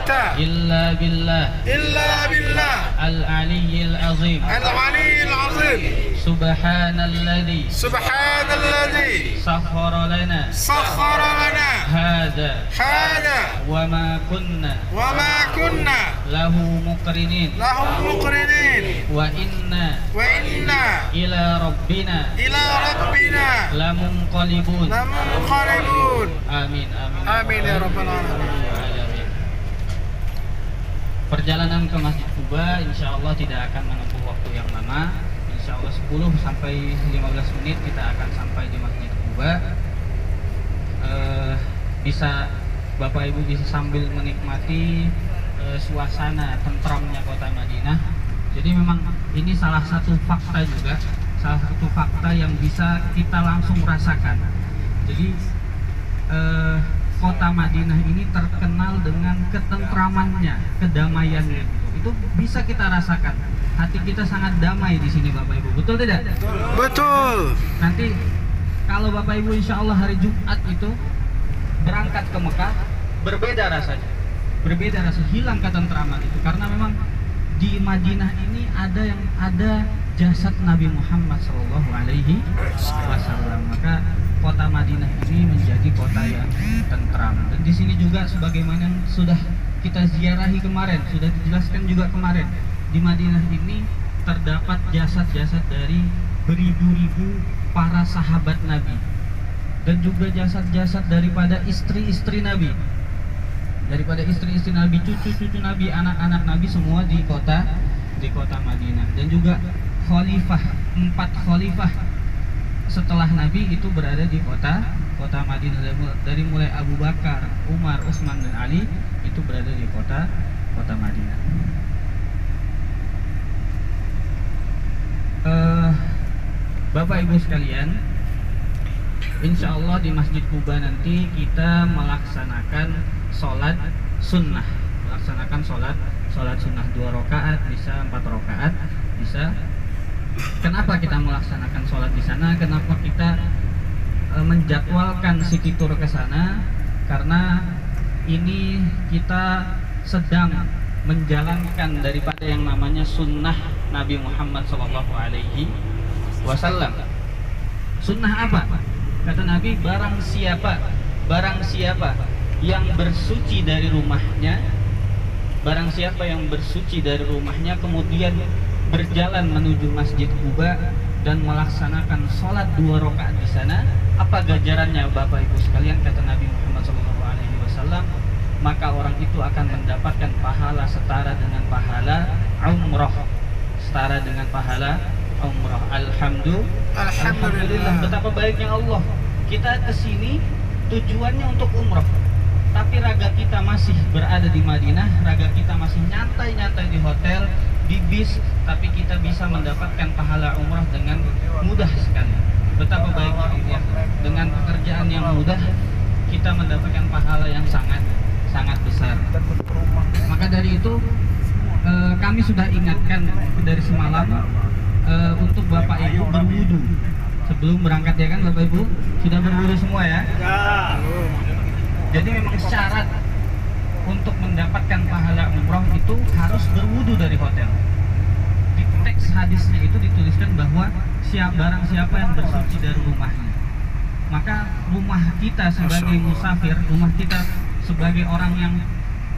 إلا بالله العلي العظيم سبحان الذي سخر لنا هذا وما كنا له مقرنين وإنا إلى ربنا لمنقلبون آمين Amin ya rabbal alamin. Perjalanan ke Masjid Quba insya Allah tidak akan menempuh waktu yang lama. Insya Allah 10 sampai 15 menit kita akan sampai di Masjid Quba. Bisa Bapak Ibu bisa sambil menikmati suasana tentramnya kota Madinah. Jadi memang ini salah satu fakta juga, salah satu fakta yang bisa kita langsung rasakan. Jadi kota Madinah ini terkenal dengan ketentramannya, kedamaiannya. Itu bisa kita rasakan. Hati kita sangat damai di sini, Bapak Ibu. Betul tidak? Betul. Nanti kalau Bapak Ibu insya Allah hari Jumat itu berangkat ke Mekah, berbeda rasanya. Berbeda rasa, hilang ketentraman itu. Karena memang di Madinah ini ada jasad Nabi Muhammad SAW. Maka kota Madinah ini menjadi kota yang tentram. Dan di sini juga sebagaimana yang sudah kita ziarahi kemarin, sudah dijelaskan juga kemarin, di Madinah ini terdapat jasad-jasad dari beribu-ribu para sahabat Nabi dan juga jasad-jasad daripada istri-istri Nabi, cucu-cucu Nabi, anak-anak Nabi, semua di kota Madinah. Dan juga khalifah, 4 khalifah setelah Nabi itu berada di kota Madinah. Dari mulai Abu Bakar, Umar, Utsman dan Ali itu berada di kota Madinah. Bapak Ibu sekalian, insya Allah di Masjid Quba nanti kita melaksanakan sholat sunnah, sholat sunnah 2 rakaat, bisa 4 rakaat, bisa. Kenapa kita melaksanakan sholat di sana? Kenapa kita menjadwalkan city tour ke sana? Karena ini kita sedang menjalankan daripada yang namanya sunnah Nabi Muhammad SAW. Sunnah apa? Kata Nabi, barang siapa yang bersuci dari rumahnya, kemudian berjalan menuju Masjid Quba dan melaksanakan sholat 2 rakaat di sana, apa ganjarannya Bapak Ibu sekalian? Kata Nabi Muhammad SAW, maka orang itu akan mendapatkan pahala setara dengan pahala umroh. Alhamdulillah, betapa baiknya Allah. Kita kesini tujuannya untuk umroh, tapi raga kita masih berada di Madinah, raga kita masih nyantai-nyantai di hotel, di bis, tapi kita bisa mendapatkan pahala umrah dengan mudah sekali. Betapa baiknya Allah. Dengan pekerjaan yang mudah kita mendapatkan pahala yang sangat besar. Maka dari itu kami sudah ingatkan dari semalam untuk Bapak Ibu berwudu sebelum berangkat, ya kan Bapak Ibu? Sudah berwudu semua ya? Jadi memang syarat untuk mendapatkan pahala umroh itu harus berwudu dari hotel. Di teks hadisnya itu dituliskan bahwa barang siapa yang bersuci dari rumahnya, maka rumah kita sebagai musafir, rumah kita sebagai orang yang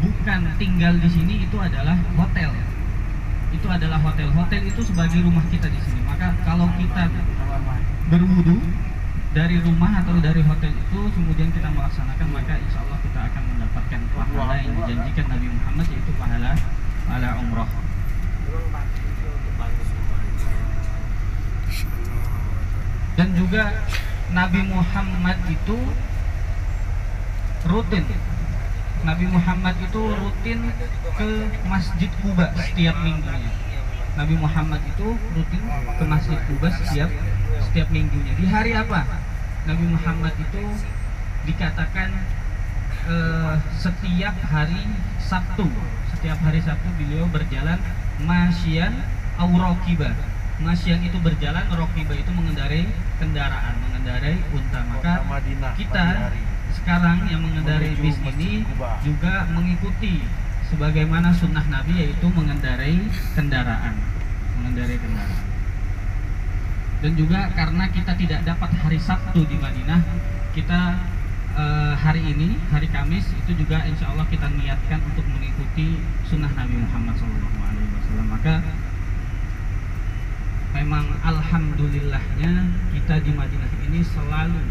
bukan tinggal di sini itu adalah hotel. Hotel itu sebagai rumah kita di sini. Maka kalau kita berwudu dari rumah atau dari hotel itu, kemudian kita melaksanakan, maka insya Allah kita akan mendapatkan pahala yang dijanjikan Nabi Muhammad, yaitu pahala umroh. Dan juga Nabi Muhammad itu rutin ke Masjid Quba setiap minggunya. Nabi Muhammad itu rutin ke Masjid Quba setiap minggunya. Di hari apa? Nabi Muhammad itu dikatakan setiap hari Sabtu beliau berjalan masyian aw raqiba. Masyian itu berjalan, raqiba itu mengendarai kendaraan, mengendarai unta. Maka kita sekarang yang mengendarai bis ini juga mengikuti sebagaimana sunnah Nabi, yaitu mengendarai kendaraan. Dan juga karena kita tidak dapat hari Sabtu di Madinah, kita hari ini, hari Kamis itu juga insya Allah kita niatkan untuk mengikuti sunnah Nabi Muhammad SAW. Maka memang alhamdulillahnya kita di Madinah ini selalu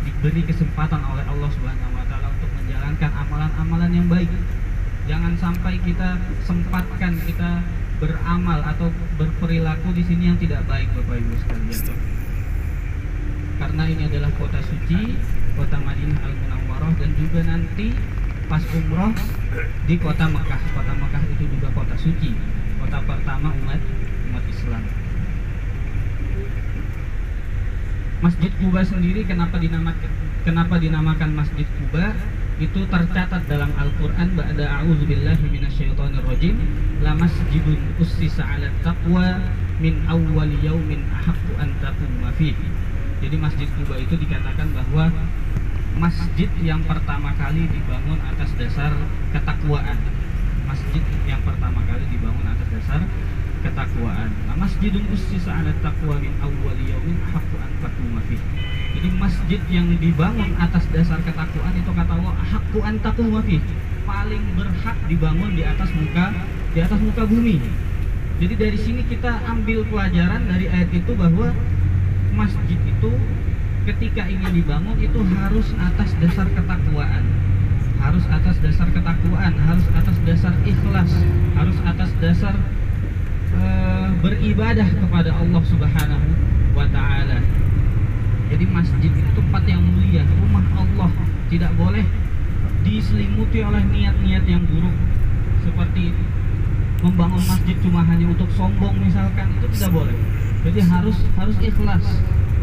diberi kesempatan oleh Allah Subhanahu wa taala untuk menjalankan amalan-amalan yang baik. Jangan sampai kita sempatkan kita beramal atau berperilaku di sini yang tidak baik, Bapak Ibu sekalian. Karena ini adalah kota suci, kota Madinah Al-Munawwarah, dan juga nanti pas umroh di kota Mekah. Kota Mekah itu juga kota suci, kota pertama umat Islam. Masjid Quba sendiri kenapa dinamakan Masjid Quba? Itu tercatat dalam Al-Qur'an, ba'da a'udzubillahi minasyaitonirrajim, la masjidun ussisa 'ala taqwa min awwal yaumin ahaqqu an taquma fihi. Jadi Masjid Quba itu dikatakan bahwa masjid yang pertama kali dibangun atas dasar ketakwaan. Masjid yang pertama kali dibangun atas dasar ketakwaan. Nah, masjidun ussisa 'ala taqwa min awwal yaumin ahaqqu an taquma fihi. Jadi masjid yang dibangun atas dasar ketakwaan itu kata Allah haqqu an taquma fihi, paling berhak dibangun di atas muka bumi. Jadi dari sini kita ambil pelajaran dari ayat itu bahwa masjid itu ketika ingin dibangun itu harus atas dasar ketakwaan. Harus atas dasar ketakwaan, harus atas dasar ikhlas, harus atas dasar beribadah kepada Allah Subhanahu wa taala. Jadi masjid itu tempat yang mulia, rumah Allah, tidak boleh diselimuti oleh niat-niat yang buruk seperti membangun masjid cuma hanya untuk sombong misalkan, itu tidak boleh. Jadi harus ikhlas,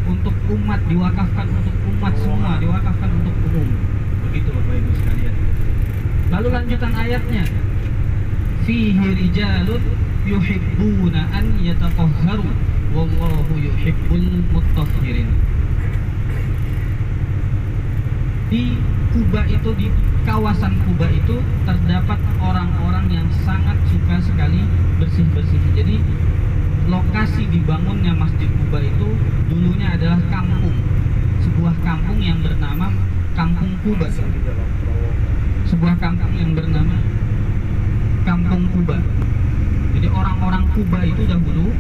untuk umat, diwakafkan untuk umat semua, diwakafkan untuk umum. Begitu Bapak Ibu sekalian. Lalu lanjutan ayatnya, fihi rijalun yuhibbuna an yatatahharu wallahu yuhibbul mutahhirin. Di Kuba itu, di kawasan Kuba itu terdapat orang-orang yang sangat suka sekali bersih-bersih. Jadi lokasi dibangunnya Masjid Kuba itu dulunya adalah kampung, sebuah kampung yang bernama Kampung Kuba. Sebuah kampung yang bernama Kampung Kuba. Jadi orang-orang Kuba itu dahulu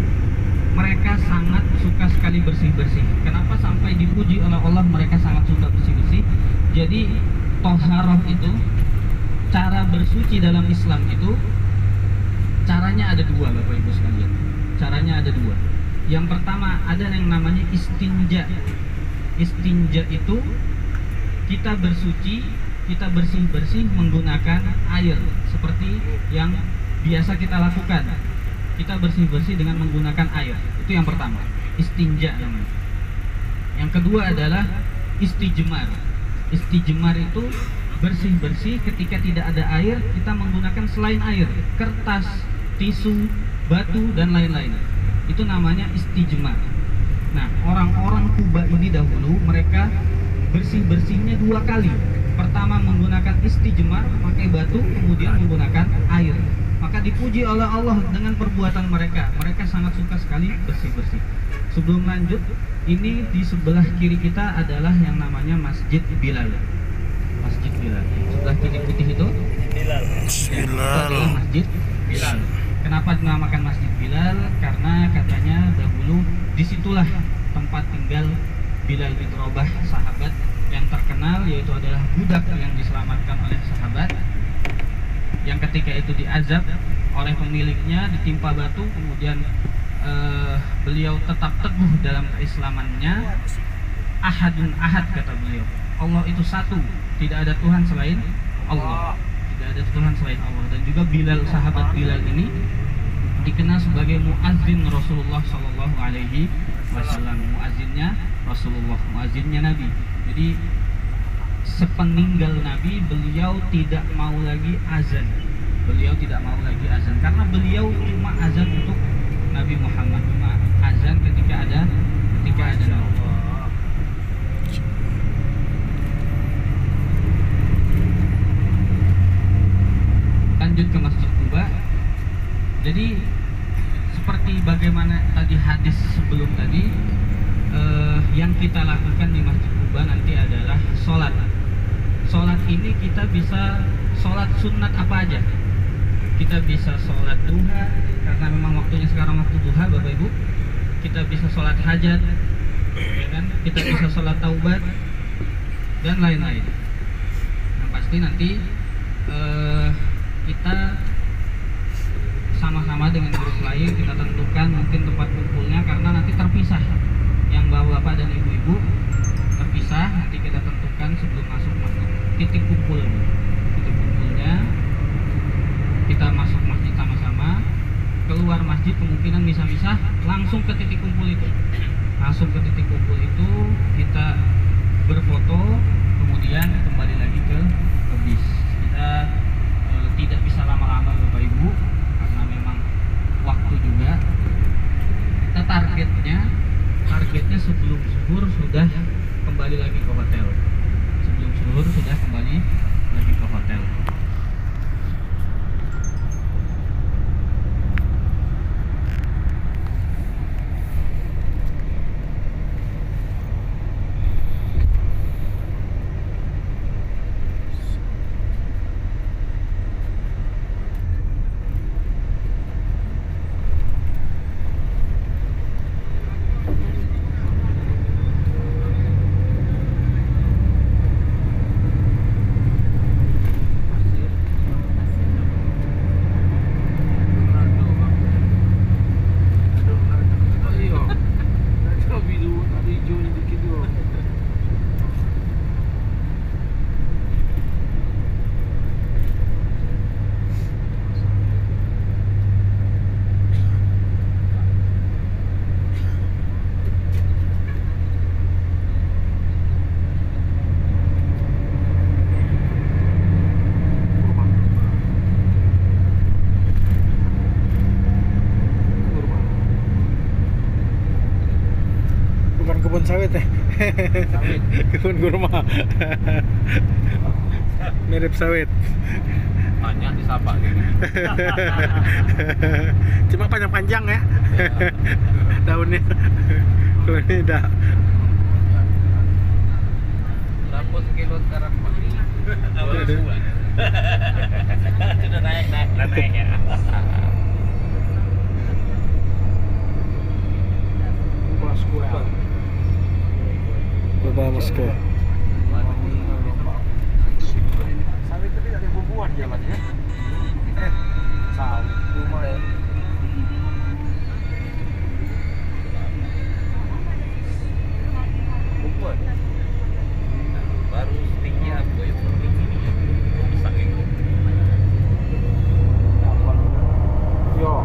mereka sangat suka sekali bersih-bersih. Kenapa sampai dipuji oleh Allah mereka sangat suka bersih-bersih? Jadi toharoh itu, cara bersuci dalam Islam itu caranya ada dua Bapak Ibu sekalian. Caranya ada dua. Yang pertama ada yang namanya istinja. Istinja itu kita bersuci, kita bersih-bersih menggunakan air seperti yang biasa kita lakukan. Kita bersih-bersih dengan menggunakan air. Itu yang pertama, istinja namanya. Yang kedua adalah istijmar. Istijmar itu bersih-bersih ketika tidak ada air, kita menggunakan selain air, kertas, tisu, batu, dan lain-lain. Itu namanya istijmar. Nah, orang-orang Kuba ini dahulu mereka bersih-bersihnya dua kali. Pertama menggunakan istijmar, pakai batu, kemudian menggunakan air. Maka dipuji oleh Allah dengan perbuatan mereka. Mereka sangat suka sekali bersih-bersih. Sebelum lanjut, ini di sebelah kiri kita adalah yang namanya Masjid Bilal. Masjid Bilal. Sebelah kiri putih itu Bilal. Itu adalah Masjid Bilal. Kenapa dinamakan Masjid Bilal? Karena katanya dahulu disitulah tempat tinggal Bilal bin Rabah, sahabat yang terkenal, yaitu adalah budak yang diselamatkan oleh sahabat, yang ketika itu diazab oleh pemiliknya, ditimpa batu, kemudian beliau tetap teguh dalam keislamannya. Ahadun ahad, kata beliau, Allah itu satu, tidak ada Tuhan selain Allah, tidak ada Tuhan selain Allah. Dan juga Bilal, sahabat Bilal ini dikenal sebagai muazzin Rasulullah Shallallahu Alaihi Wasallam. Muazzinnya Rasulullah, muazzinnya Nabi. Jadi sepeninggal Nabi, beliau tidak mau lagi azan. Beliau tidak mau lagi azan karena beliau cuma azan untuk Nabi Muhammad, cuma azan ketika ada Nabi. lanjut ke Masjid Quba. Jadi seperti bagaimana tadi hadis sebelum tadi, yang kita lakukan di Masjid Quba nanti adalah sholat. Sholat ini kita bisa sholat sunat apa aja. Kita bisa sholat duha karena memang waktunya sekarang waktu duha, Bapak Ibu. Kita bisa sholat hajat, ya kan? Kita bisa sholat taubat dan lain-lain. Yang pasti nanti kita sama-sama dengan grup lain kita tentukan mungkin tempat kumpulnya, karena nanti terpisah. Yang bapak-bapak dan ibu-ibu terpisah, nanti kita tentukan sebelum masuk masjid titik kumpul. Titik kumpulnya kita masuk masjid sama-sama, keluar masjid kemungkinan misah-misah, langsung ke titik kumpul itu. Langsung ke titik kumpul itu kita berfoto, kemudian kembali lagi ke bis. Kita tidak bisa lama-lama Bapak Ibu karena memang waktu juga. Kita targetnya sebelum zuhur sudah kembali lagi ke hotel. Sebelum zuhur sudah kembali lagi ke hotel. Kebun sawit ya. Sawit. Kebun kurma. Mirip sawit. Banyak disapa gitu. Cuma panjang-panjang ya. Daunnya. Kalau ini dah. Berapa sekilo sekarang Pak? Sudah naik ya. Coba Moskow. Sawit tapi ada bubuhan jalannya. Sawit rumah ya. Bubuhan. Baru tinggi apa ya? Tinggi ini ya. Bisa gitu. Yo.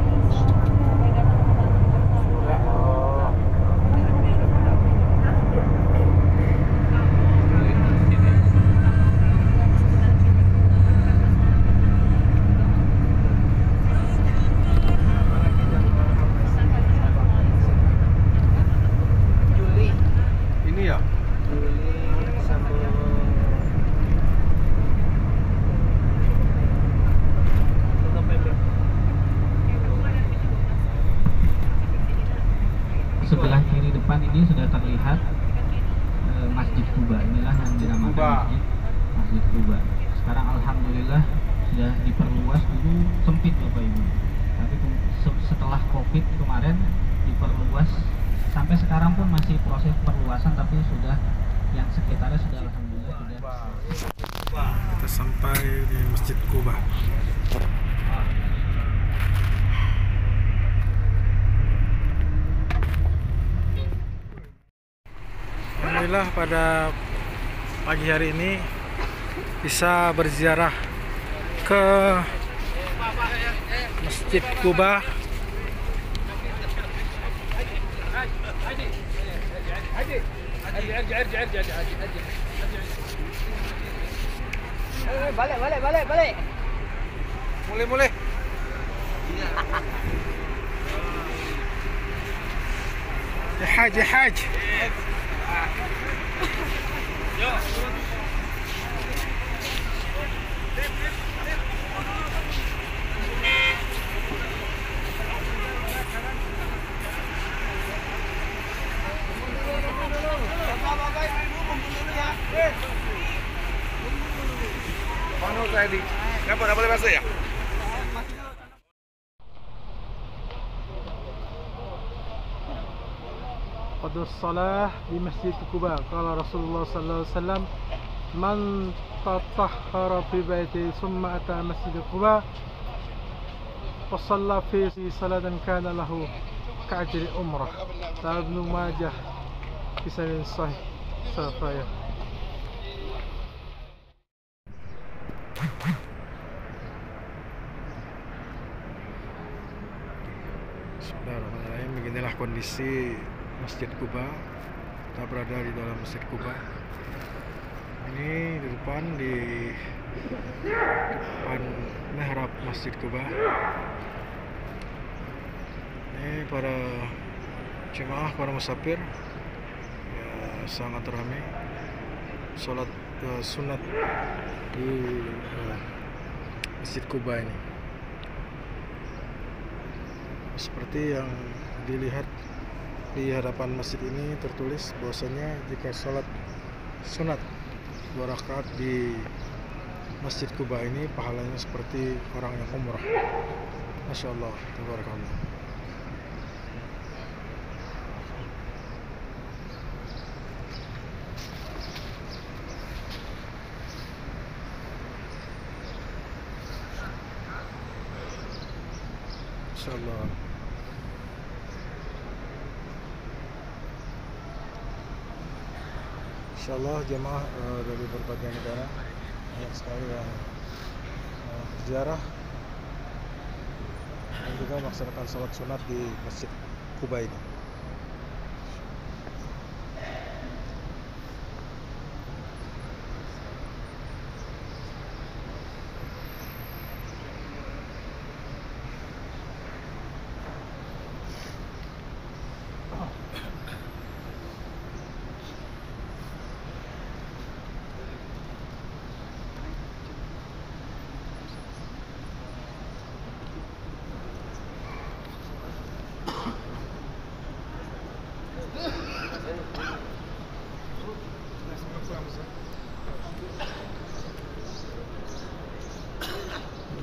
Sebelah kiri depan ini sudah terlihat Masjid Quba. Inilah yang dinamakan Masjid Quba. Sekarang alhamdulillah sudah diperluas, dulu sempit Bapak Ibu. Tapi setelah Covid kemarin diperluas, sampai sekarang pun masih proses perluasan, tapi sudah yang sekitarnya sudah alhamdulillah sudah. Kita sampai di Masjid Quba. Alhamdulillah pada pagi hari ini bisa berziarah ke Masjid Quba. Balik. Mulai. Ya Haj. Yo. tadi. Kenapa nggak boleh masuk ya? Qadus salah di Masjid Quba. Qala Rasulullah sallallahu alaihi wasallam, "Man tatahhara fi baiti thumma ata Masjid Quba wa shalla fi salatan kana lahu ka'ajri umrah." Ibnu Majah bi sanad sahih. Sahih. Bismillahirrahmanirrahim. Beginilah kondisi Masjid Quba. Kita berada di dalam Masjid Quba. Ini di depan mihrab Masjid Quba. Ini para jemaah, para musafir ya, sangat ramai sholat sunat di Masjid Quba ini. Seperti yang dilihat di hadapan masjid ini tertulis bahwasanya jika sholat sunat 2 rakaat di Masjid Quba ini pahalanya seperti orang yang umrah. Masya Allah, tabarakallah. Masya Allah. Insyaallah jemaah dari berbagai negara banyak sekali yang ziarah dan juga melaksanakan sholat sunat di Masjid Quba ini.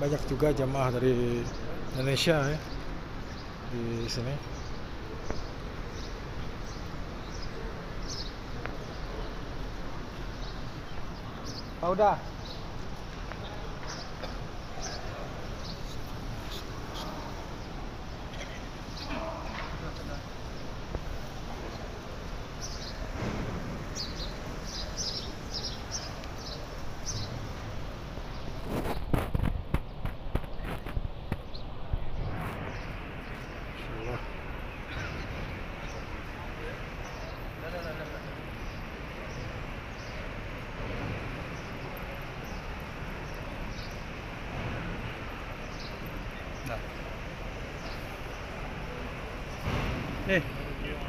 Banyak juga jamaah dari Indonesia ya di sini. Udah.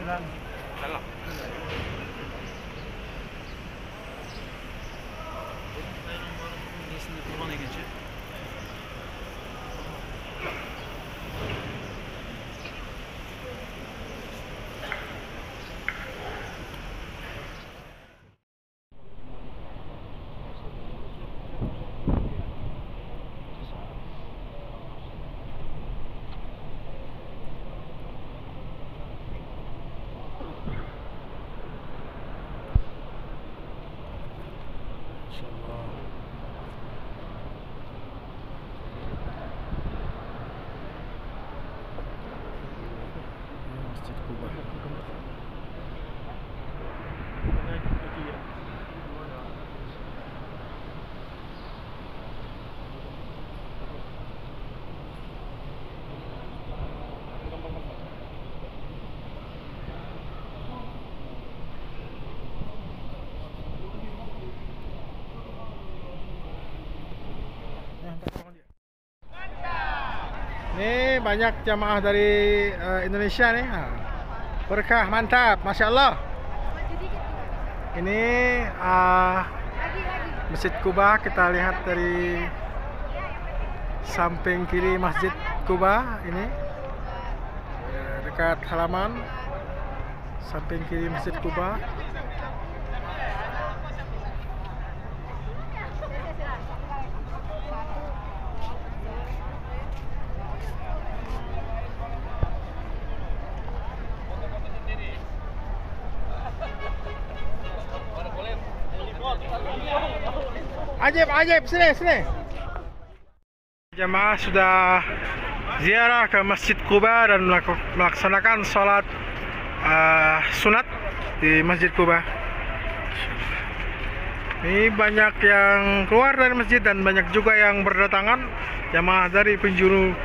Salam. Masjid Quba. Ini banyak jamaah dari Indonesia nih. Berkah, mantap, Masya Allah. Ini Masjid Quba, kita lihat dari samping kiri Masjid Quba ini, dekat halaman samping kiri Masjid Quba. Ajib, sini. Jamaah sudah ziarah ke Masjid Quba dan melaksanakan sholat sunat di Masjid Quba. Ini banyak yang keluar dari masjid dan banyak juga yang berdatangan jamaah dari penjuru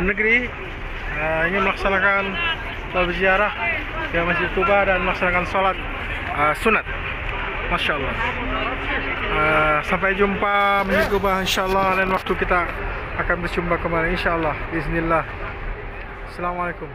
negeri ingin melaksanakan sholat ziarah ke Masjid Quba dan melaksanakan sholat sunat. Masya Allah. Sampai jumpa Masjid Quba insyaallah, lain waktu kita akan berjumpa kembali insyaallah. Bismillah. Assalamualaikum.